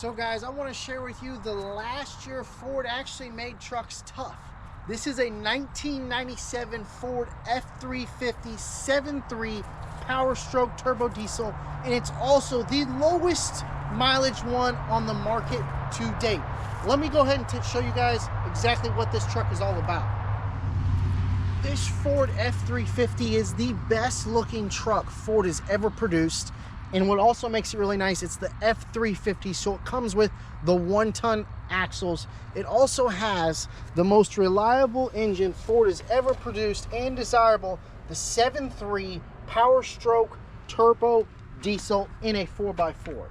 So guys, I want to share with you the last year Ford actually made trucks tough. This is a 1997 Ford F-350 7.3 PowerStroke turbo diesel, and it's also the lowest mileage one on the market to date. Let me go ahead and show you guys exactly what this truck is all about. This Ford F-350 is the best looking truck Ford has ever produced. And what also makes it really nice, it's the F-350, so it comes with the 1-ton axles. It also has the most reliable engine Ford has ever produced and desirable, the 7.3 PowerStroke turbo diesel in a 4x4.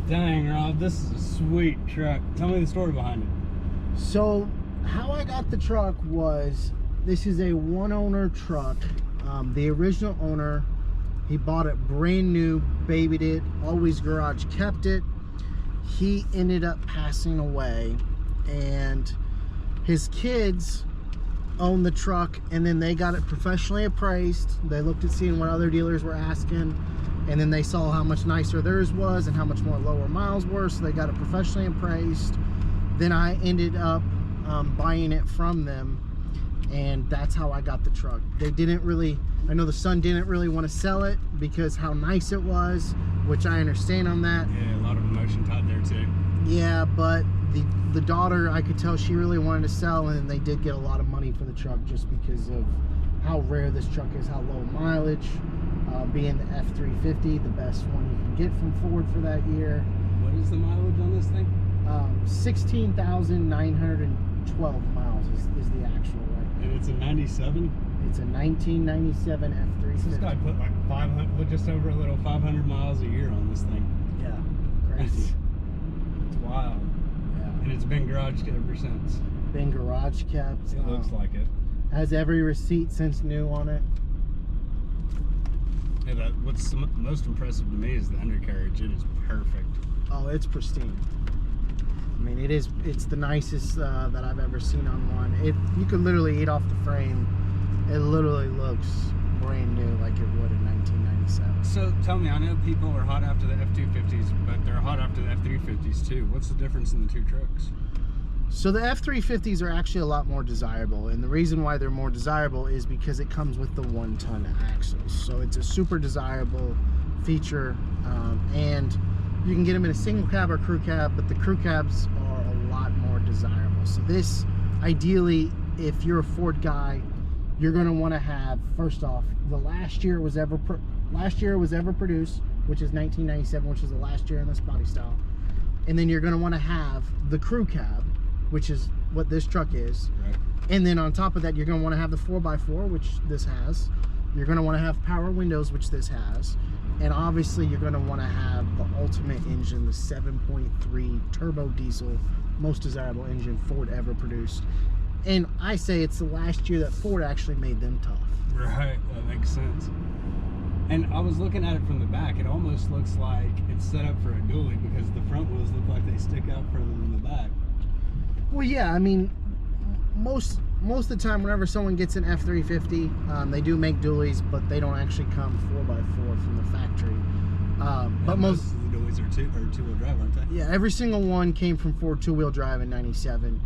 Dang, Rob, this is a sweet truck. Tell me the story behind it. So, how I got the truck was, this is a one-owner truck. The original owner, he bought it brand new, babied it, always garage kept it. He ended up passing away, and his kids owned the truck, and then they got it professionally appraised. They looked at seeing what other dealers were asking, and then they saw how much nicer theirs was and how much more lower miles were, so they got it professionally appraised. Then I ended up buying it from them, and that's how I got the truck. They didn't really, I know the son didn't really want to sell it because how nice it was, which I understand on that. Yeah, a lot of emotion tied there too. Yeah, but the daughter, I could tell she really wanted to sell, and they did get a lot of money for the truck just because of how rare this truck is, how low mileage. Being the F-350, the best one you can get from Ford for that year. What is the mileage on this thing? 16,912 miles is the actual, right? And it's a 97? It's a 1997 F-350. This guy put like 500, just over a little 500 miles a year on this thing. Yeah, crazy. It's wild. Yeah. And it's been garage ever since. Been garage kept. It looks like it. Has every receipt since new on it. Yeah, what's most impressive to me is the undercarriage. It is perfect. Oh, it's pristine. I mean, it's the nicest that I've ever seen on one. You could literally eat off the frame. It literally looks brand new like it would in 1997. So tell me, I know people are hot after the F-250s, but they're hot after the F-350s too. What's the difference in the two trucks? So the F-350s are actually a lot more desirable, and the reason why they're more desirable is because it comes with the 1-ton axles. So it's a super desirable feature, and you can get them in a single cab or crew cab, but the crew cabs are a lot more desirable. So this, ideally, if you're a Ford guy, you're going to want to have, first off, the last year it was ever produced, which is 1997, which is the last year in this body style. And then you're going to want to have the crew cab, which is what this truck is. Right. And then on top of that, you're going to want to have the 4x4, which this has. You're going to want to have power windows, which this has. And obviously, you're going to want to have the ultimate engine, the 7.3 turbo diesel, most desirable engine Ford ever produced. And I say it's the last year that Ford actually made them tough. Right, that makes sense. And I was looking at it from the back. It almost looks like it's set up for a dually because the front wheels look like they stick out further than the back. Well, yeah, I mean, most of the time, whenever someone gets an F-350, they do make dualies, but they don't actually come 4x4 from the factory. But most of the dualies are two-wheel drive, aren't they? Yeah, every single one came from Ford two-wheel drive in '97,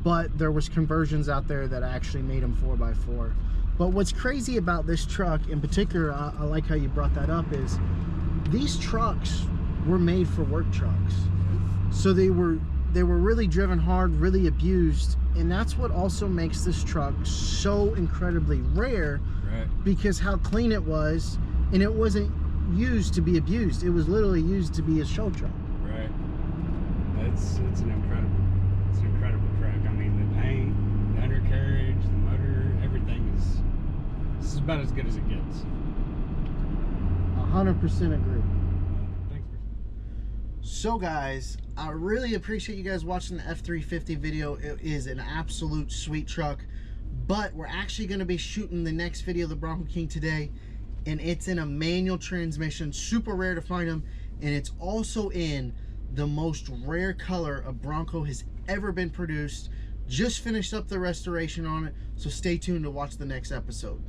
but there was conversions out there that actually made them 4x4. But what's crazy about this truck in particular, I like how you brought that up, is these trucks were made for work trucks. So they were really driven hard, really abused, and that's what also makes this truck so incredibly rare. Right. Because how clean it was, and it wasn't used to be abused. It was literally used to be a show truck. Right. It's an incredible truck. I mean, the paint, the undercarriage, the motor, everything is about as good as it gets. 100% agree. Thanks. So guys, I really appreciate you guys watching the F-350 video. It is an absolute sweet truck, but we're actually going to be shooting the next video of the Bronco King today, and it's in a manual transmission, super rare to find them, and it's also in the most rare color a Bronco has ever been produced. Just finished up the restoration on it, so stay tuned to watch the next episode.